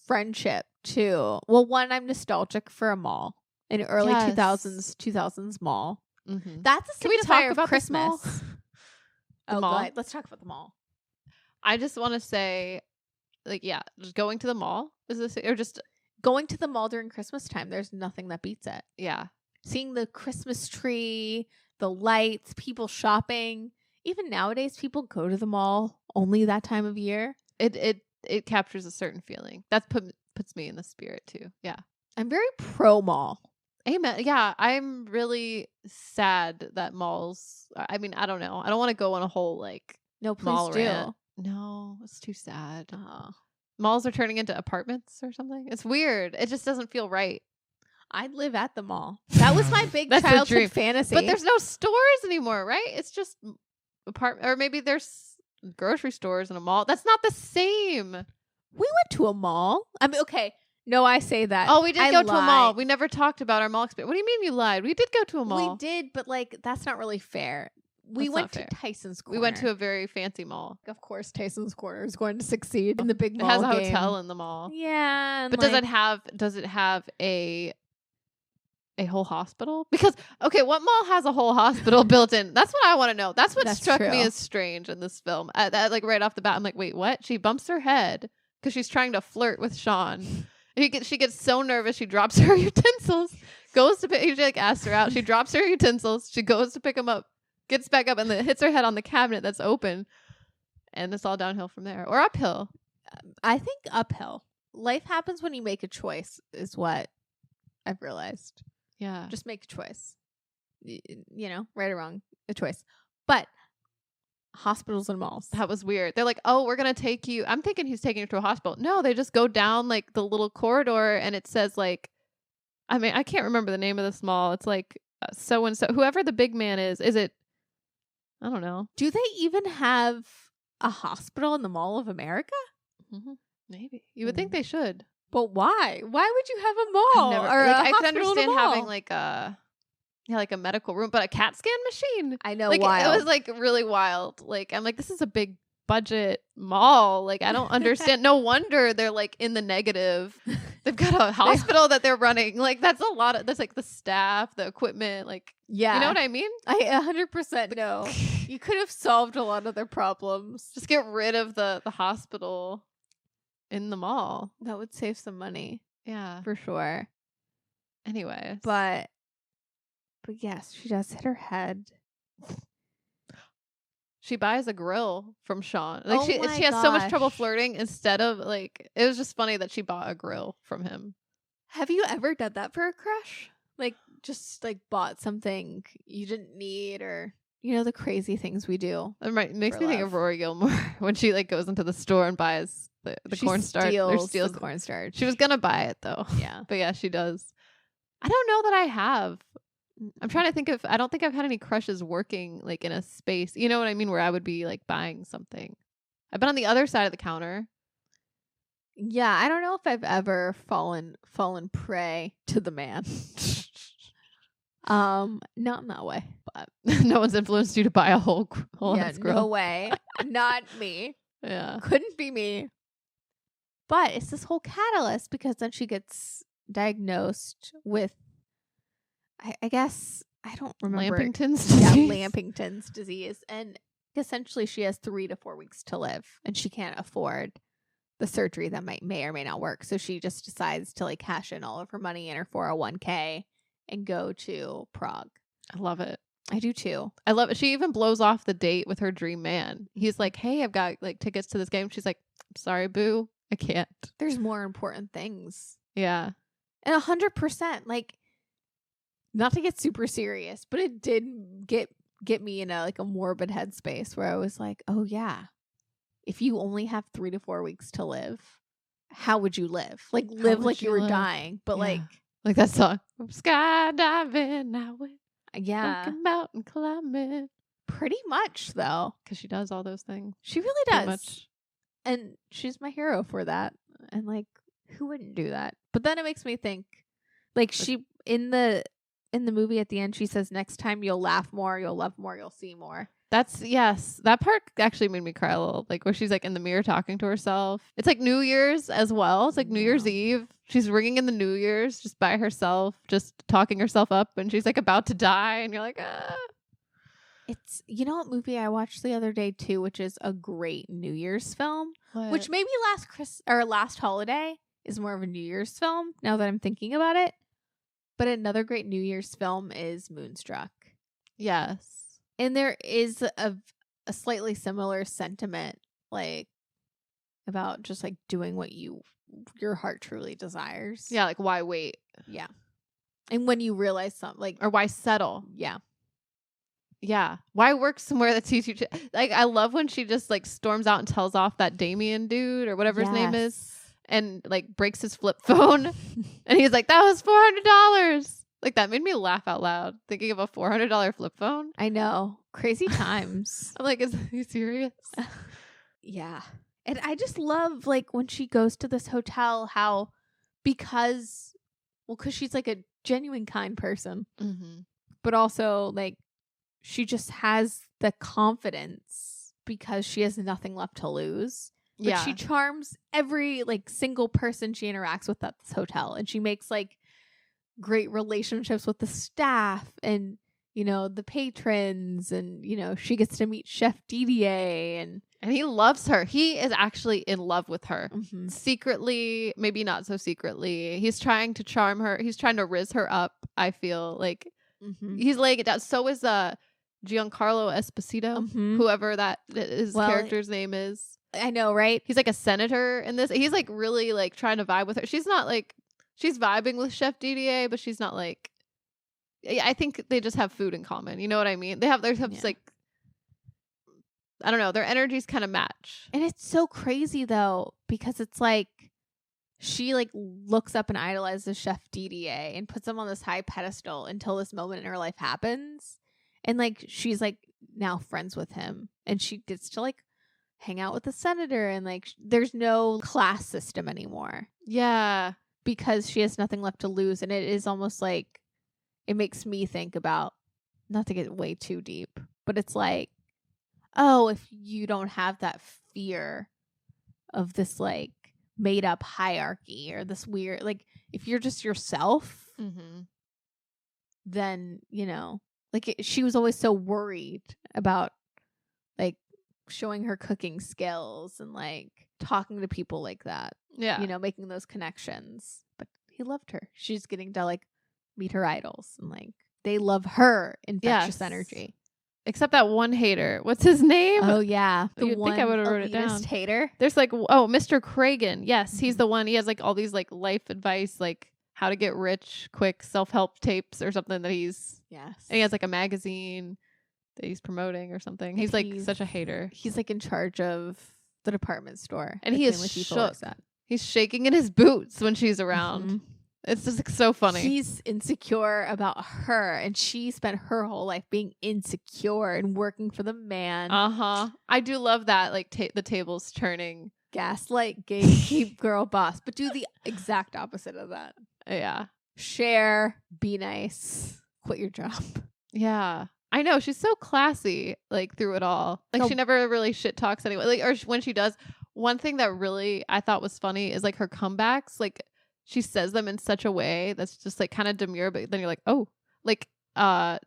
friendship too. Well, one, I'm nostalgic for a mall, an early 2000s mall. Mm-hmm. That's a Can we talk about Christmas. The Oh, mall? go ahead. Let's talk about the mall. I just want to say, like, yeah, just going to the mall is this, or just going to the mall during Christmas time. There's nothing that beats it. Yeah. Seeing the Christmas tree, the lights, people shopping. Even nowadays, people go to the mall only that time of year. It captures a certain feeling. That puts me in the spirit too. Yeah. I'm very pro mall. Amen. Yeah, I'm really sad that malls. I mean, I don't know. I don't want to go on a whole like mall rant. No, it's too sad. Oh. Malls are turning into apartments or something. It's weird. It just doesn't feel right. I'd live at the mall. That was my big childhood fantasy. But there's no stores anymore, right? It's just apartment, or maybe there's grocery stores and a mall. That's not the same. We went to a mall. I mean, okay. No, I say that. Oh, we did go to a mall. We never talked about our mall experience. What do you mean you lied? We did go to a mall. We did, but like that's not really fair. We went to Tyson's Corner. We went to a very fancy mall. Of course, Tyson's Corner is going to succeed in the big mall. It has a game. hotel in the mall. Yeah, but does it have a whole hospital? Because okay, what mall has a whole hospital built in? That's what I want to know. That's what struck me as strange in this film. Like right off the bat, I'm like, wait, what? She bumps her head because she's trying to flirt with Sean. She gets so nervous, she drops her utensils. Goes to pick. He like asks her out. She drops her utensils. She goes to pick them up. Gets back up and then hits her head on the cabinet that's open. And it's all downhill from there. Or uphill. I think uphill. life happens when you make a choice is what I've realized. Yeah. Just make a choice. You know, right or wrong, a choice. But hospitals and malls. That was weird. They're like, oh, we're going to take you. I'm thinking he's taking her to a hospital. No, they just go down like the little corridor and it says like, I mean, I can't remember the name of this mall. It's like so-and-so, whoever the big man is it, I don't know. Do they even have a hospital in the Mall of America? Mm-hmm. Maybe. You would think they should. But why? Why would you have a mall? I could understand having like a medical room, but a CAT scan machine. I know, like wild. It was like really wild. Like I'm like, this is a big budget mall. Like I don't understand. No wonder they're like in the negative. They've got a hospital that they're running. Like that's a lot of. That's like the staff, the equipment. Like yeah, you know what I mean. I 100% know. You could have solved a lot of their problems. Just get rid of the hospital in the mall. That would save some money. Yeah, for sure. Anyways, but yes, she does hit her head. She buys a grill from Sean. Like she has gosh. So much trouble flirting. Instead of like, it was just funny that she bought a grill from him. Have you ever done that for a crush? Like just like bought something you didn't need, or you know the crazy things we do. It makes me think of Rory Gilmore when she like goes into the store and buys the cornstarch. Steals the cornstarch. She was gonna buy it though. Yeah, but yeah, she does. I don't know that I have. I'm trying to think I don't think I've had any crushes working like in a space, you know what I mean, where I would be like buying something. I've been on the other side of the counter. Yeah, I don't know if I've ever fallen prey to the man. Not in that way, but no one's influenced you to buy a whole ass grill. No way. Not me. Yeah. Couldn't be me. But it's this whole catalyst because then she gets diagnosed with I guess I don't remember. Lampington's disease. Yeah, Lampington's disease. And essentially she has 3 to 4 weeks to live and she can't afford the surgery that may or may not work. So she just decides to like cash in all of her money in her 401k and go to Prague. I love it. I do too. I love it. She even blows off the date with her dream man. He's like, hey, I've got like tickets to this game. She's like, I'm sorry, boo. I can't. There's more important things. Yeah. And 100%, like, not to get super serious, but it did get me in a morbid headspace where I was like, oh yeah, if you only have 3 to 4 weeks to live, how would you live? Like live like you were dying, but like that song, skydiving, I went, mountain climbing. Pretty much though, because she does all those things. She really does, and she's my hero for that. And like, who wouldn't do that? But then it makes me think, like she in the movie at the end, she says, next time you'll laugh more, you'll love more, you'll see more. Yes. That part actually made me cry a little. Like where she's like in the mirror talking to herself. It's like New Year's as well. It's like New Year's Eve. She's ringing in the New Year's just by herself, just talking herself up. And she's like about to die. And you're like, ah. It's, you know what movie I watched the other day too, which is a great New Year's film, which maybe last holiday is more of a New Year's film now that I'm thinking about it. But another great New Year's film is Moonstruck. Yes. And there is a slightly similar sentiment, like about just like doing what your heart truly desires. Yeah, like why wait? Yeah. And when you realize something, like, or why settle? Yeah. Yeah. Why work somewhere that teaches you like, I love when she just like storms out and tells off that Damien dude or whatever his name is. And like breaks his flip phone. And he's like, that was $400. Like that made me laugh out loud thinking of a $400 flip phone. I know. Crazy times. I'm like, is he serious? Yeah. And I just love like when she goes to this hotel, how because she's like a genuine kind person, but also like she just has the confidence because she has nothing left to lose. But she charms every like single person she interacts with at this hotel, and she makes like great relationships with the staff and, you know, the patrons, and, you know, she gets to meet Chef Didier and he loves her. He is actually in love with her. Secretly, maybe not so secretly. He's trying to charm her. He's trying to riz her up. I feel like he's laying it down. So is Giancarlo Esposito, whoever that his character's name is. I know, right? He's like a senator in this. He's like really like trying to vibe with her. She's not like, she's vibing with Chef DDA, but she's not like, I think they just have food in common. You know what I mean? They have like, I don't know, their energies kind of match. And it's so crazy though, because it's like she like looks up and idolizes Chef DDA and puts him on this high pedestal until this moment in her life happens. And like she's like now friends with him, and she gets to like hang out with the senator, and like there's no class system anymore. Yeah. Because she has nothing left to lose. And it is almost like, it makes me think about, not to get way too deep, but it's like, oh, if you don't have that fear of this like made up hierarchy or this weird, like if you're just yourself, then, you know, like she was always so worried about like showing her cooking skills and like talking to people like that. Yeah. You know, making those connections. But he loved her. She's getting to like meet her idols, and like they love her infectious energy. Except that one hater. What's his name? Oh yeah, the one think I would have wrote it down. Hater. There's like, oh, Mr. Cragen. Yes, he's the one. He has like all these like life advice, like how to get rich quick, self-help tapes or something that he's. Yes. And he has like a magazine that he's promoting or something. He's like such a hater. He's like in charge of the department store, and he is shook. He's shaking in his boots when she's around. It's just like so funny. He's insecure about her, and she spent her whole life being insecure and working for the man. I do love that, like the tables turning. Gaslight, gatekeep, girl boss, but do the exact opposite of that. Yeah. Share, be nice, quit your job. Yeah. I know, she's so classy, like through it all. Like she never really shit talks anyone. Like, or when she does, one thing that really I thought was funny is like her comebacks. Like she says them in such a way that's just like kind of demure, but then you're like, oh, like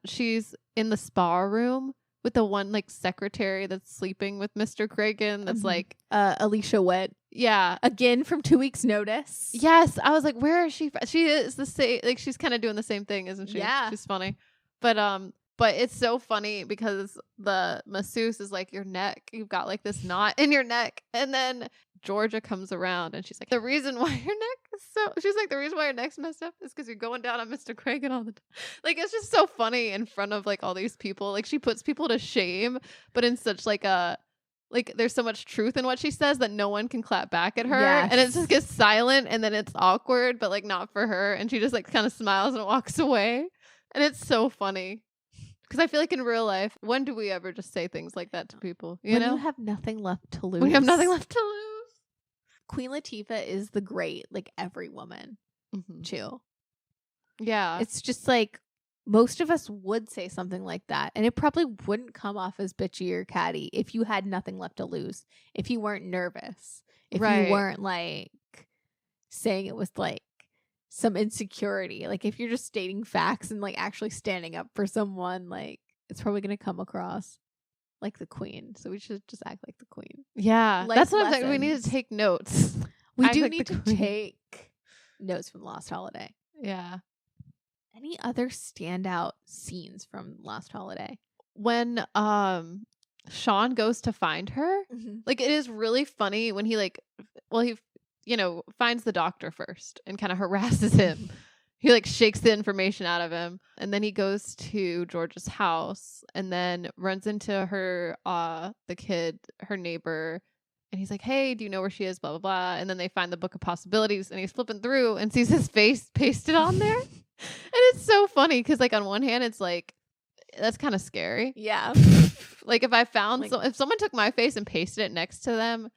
she's in the spa room with the one like secretary that's sleeping with Mr. Cragen. That's like Alicia Witt. Yeah, again from 2 weeks' notice. Yes, I was like, where is she? She is the same. Like she's kind of doing the same thing, isn't she? Yeah, she's funny, but it's so funny because the masseuse is like, your neck, you've got like this knot in your neck. And then Georgia comes around and she's like, the reason why your neck is she's like, the reason why your neck's messed up is because you're going down on Mr. Cragen all the time. Like, it's just so funny in front of like all these people. Like she puts people to shame, but in such like there's so much truth in what she says that no one can clap back at her. Yes. And it just gets silent, and then it's awkward, but like not for her. And she just like kind of smiles and walks away. And it's so funny. Because I feel like in real life, when do we ever just say things like that to people? You know? You have nothing left to lose. We have nothing left to lose. Queen Latifah is the great, like every woman, too. Yeah. It's just like most of us would say something like that. And it probably wouldn't come off as bitchy or catty if you had nothing left to lose. If you weren't nervous. If you weren't like saying it with like some insecurity. Like if you're just stating facts and like actually standing up for someone, like it's probably going to come across like the queen. So we should just act like the queen. Yeah. Life that's what I'm saying. We need to take notes. We do need to take notes from Lost Holiday. Yeah. Any other standout scenes from Lost Holiday? When Sean goes to find her, like it is really funny when he like, well, he finds the doctor first and kind of harasses him. He like shakes the information out of him, and then he goes to George's house and then runs into her, the kid, her neighbor, and he's like, hey, do you know where she is? Blah, blah, blah. And then they find the book of possibilities, and he's flipping through and sees his face pasted on there. And it's so funny because like on one hand, it's like, that's kind of scary. Yeah. Like if I found, if someone took my face and pasted it next to them,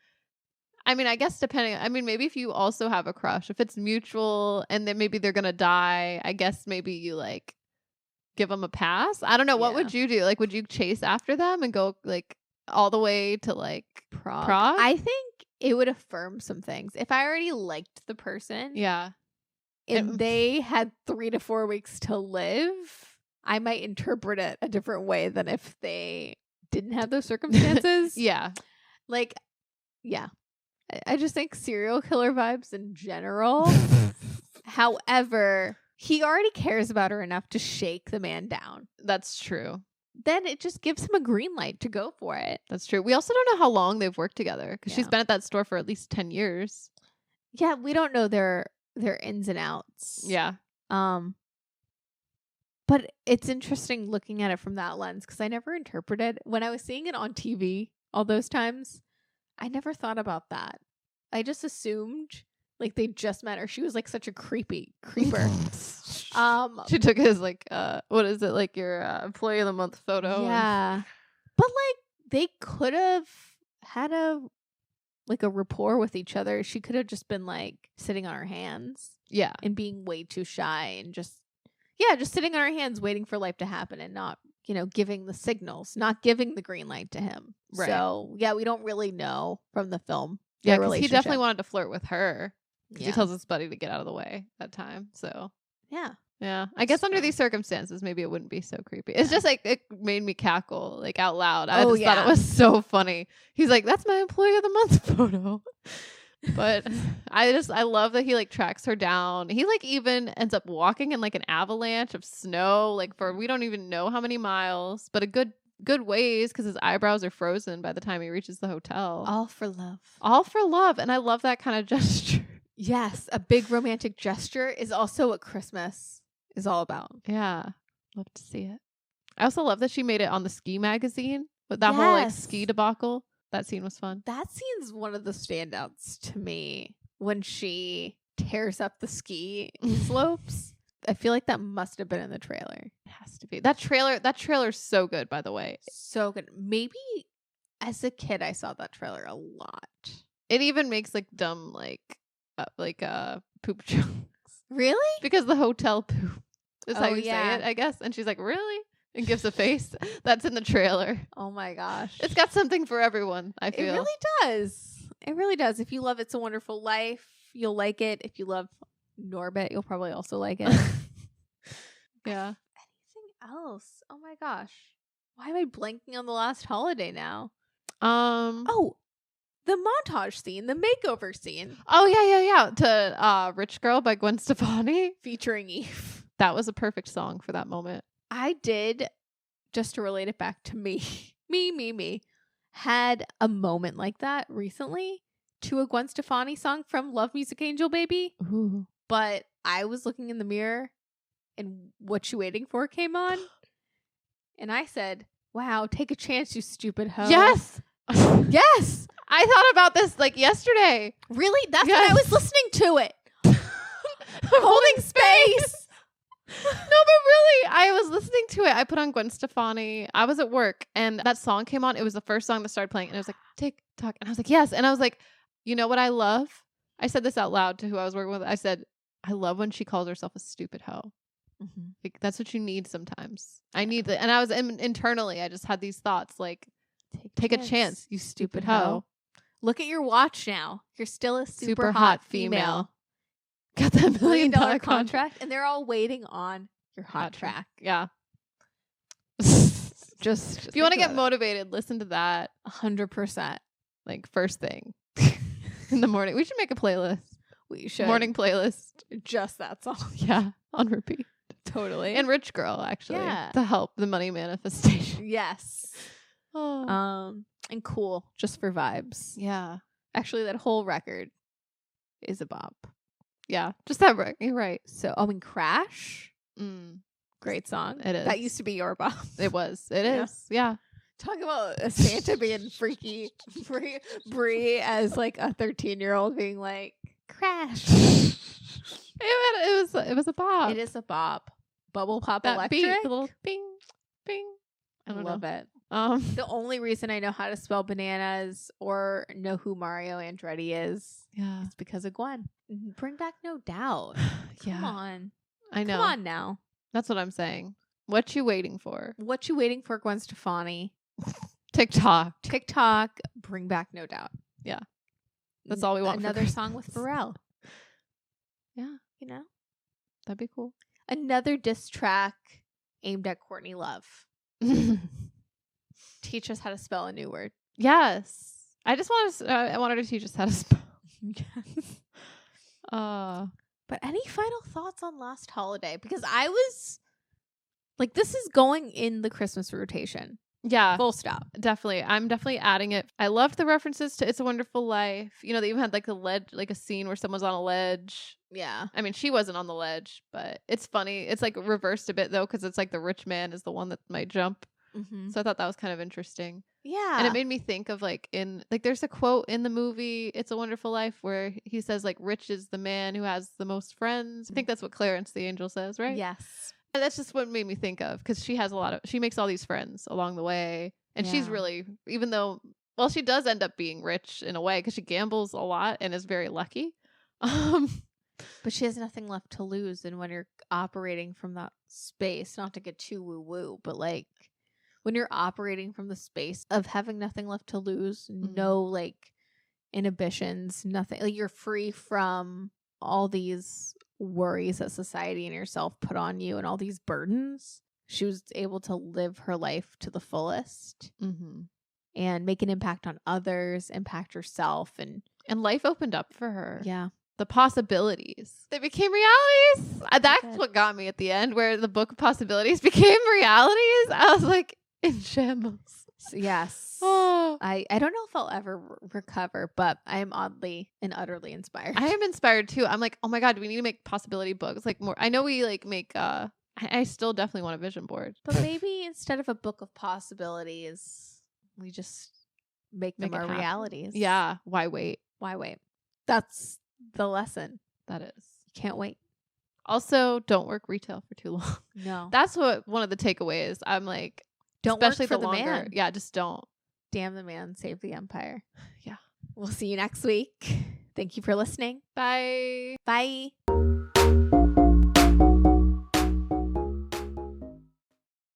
I mean, I guess maybe if you also have a crush, if it's mutual and then maybe they're going to die, I guess maybe you like give them a pass. I don't know. What would you do? Like, would you chase after them and go like all the way to like Prague? I think it would affirm some things. If I already liked the person. Yeah. And they had 3 to 4 weeks to live, I might interpret it a different way than if they didn't have those circumstances. Yeah. Like, yeah. I just think serial killer vibes in general. However, he already cares about her enough to shake the man down. That's true. then it just gives him a green light to go for it. That's true. We also don't know how long they've worked together because she's Yeah. been at that store for at least 10 years. Yeah, we don't know their ins and outs. Yeah. But it's interesting looking at it from that lens because I never interpreted when I was seeing it on TV all those times. I never thought about that. I just assumed like they just met or she was like such a creeper. She took his like what is it, like your employee of the month photo? Yeah. But like they could have had a rapport with each other. She could have just been like sitting on her hands. Yeah. And being way too shy and just sitting on her hands waiting for life to happen and not, giving the signals, not giving the green light to him. Right. So, yeah, we don't really know from the film. Yeah, because he definitely wanted to flirt with her. Yeah. He tells his buddy to get out of the way that time. So, yeah. Yeah. I guess under these circumstances, maybe it wouldn't be so creepy. It's just like it made me cackle like out loud. I just thought it was so funny. He's like, that's my employee of the month photo. But I love that he like tracks her down. He like even ends up walking in like an avalanche of snow, like for we don't even know how many miles, but a good ways because his eyebrows are frozen by the time he reaches the hotel. All for love. All for love. And I love that kind of gesture. Yes. A big romantic gesture is also what Christmas is all about. Yeah. Love to see it. I also love that she made it on the ski magazine with that whole like ski debacle. That scene was fun. That scene's one of the standouts to me when she tears up the ski slopes. I feel like that must have been in the trailer. It has to be. That trailer's so good, by the way. So good. Maybe as a kid I saw that trailer a lot. It even makes like dumb poop jokes. Really? Because the hotel poop is how you say it, I guess. And she's like, really? And gives a face. That's in the trailer. Oh my gosh. It's got something for everyone, I feel. It really does. It really does. If you love It's a Wonderful Life, you'll like it. If you love Norbit, you'll probably also like it. Yeah. Anything else? Oh my gosh. Why am I blanking on the last holiday now? Oh, the montage scene, the makeover scene. Oh, yeah. To Rich Girl by Gwen Stefani. Featuring Eve. That was a perfect song for that moment. I did, just to relate it back to me, had a moment like that recently to a Gwen Stefani song from Love Music Angel Baby. Ooh. But I was looking in the mirror and What You Waiting For came on. And I said, wow, take a chance, you stupid hoe. Yes. Yes. I thought about this like yesterday. Really? That's when I was listening to it. Holding space. No, but really, I was listening to it. I put on Gwen Stefani. I was at work and that song came on. It was the first song that started playing. And it was like, tick tock. And I was like, yes. And I was like, you know what I love? I said this out loud to who I was working with. I said, I love when she calls herself a stupid hoe. Mm-hmm. Like, that's what you need sometimes. I need that. And I was internally, I just had these thoughts like, take a chance, you stupid hoe. Look at your watch now. You're still a super hot female. Got that $1 million contract, and they're all waiting on your hot track. Yeah. Just if you want to get motivated, listen to that 100%. Like first thing in the morning. We should make a playlist. We should. Morning playlist. Just that song. Yeah. On repeat. Totally. And Rich Girl, actually. Yeah. To help the money manifestation. Yes. Oh. And Cool, just for vibes. Yeah. Actually, that whole record is a bop. Yeah. Just that record. You're right. So, and Crash. Great song. It is. That used to be your bop. It was. It is. Yeah. Talk about a Santa being freaky. Brie as like a 13-year-old being like, Crash. It was a bop. It is a bop. Bubble Pop that Electric. Beat, the little bing, bing. I love it. The only reason I know how to spell bananas or know who Mario Andretti is because of Gwen. Bring back No Doubt. Come on. I know. Come on now. That's what I'm saying. What you waiting for? What you waiting for, Gwen Stefani? TikTok. Bring back No Doubt. Yeah. That's all we want. Another song with Pharrell. Yeah. You know? That'd be cool. Another diss track aimed at Courtney Love. Teach us how to spell a new word. Yes. I wanted to teach us how to spell. Yes. But any final thoughts on last holiday? Because I was Like, this is going in the Christmas rotation. Yeah. Full stop. Definitely. I'm definitely adding it. I loved the references to It's a Wonderful Life. You know, they even had like a ledge, like a scene where someone's on a ledge. Yeah. I mean, she wasn't on the ledge, but it's funny. It's like reversed a bit though, because it's like the rich man is the one that might jump. Mm-hmm. So I thought that was kind of interesting. Yeah. And it made me think of like there's a quote in the movie It's a Wonderful Life where he says like rich is the man who has the most friends. I think that's what Clarence the Angel says, right? Yes. And that's just what made me think of, because she makes all these friends along the way. And she's Yeah. really, even though, well, she does end up being rich in a way because she gambles a lot and is very lucky. But she has nothing left to lose. And when you're operating from that space, not to get too woo woo, but like when you're operating from the space of having nothing left to lose, no like inhibitions, nothing, like you're free from all these worries that society and yourself put on you and all these burdens. She was able to live her life to the fullest and make an impact on others, impact herself, and life opened up for her. Yeah. The possibilities, they became realities. That's what got me at the end, where the book of possibilities became realities. I was like in shambles. Yes. Oh. I don't know if I'll ever recover, but I am oddly and utterly inspired. I am inspired too. I'm like, oh my God, we need to make possibility books. Like more. I know we like make. I still definitely want a vision board. But maybe instead of a book of possibilities, we just make them our realities. Yeah. Why wait? Why wait? That's the lesson. That is. You can't wait. Also, don't work retail for too long. No. That's what one of the takeaways. I'm like, don't especially work for the longer. man. Yeah, just don't. Damn the man, save the empire. Yeah. We'll see you next week. Thank you for listening. Bye. Bye.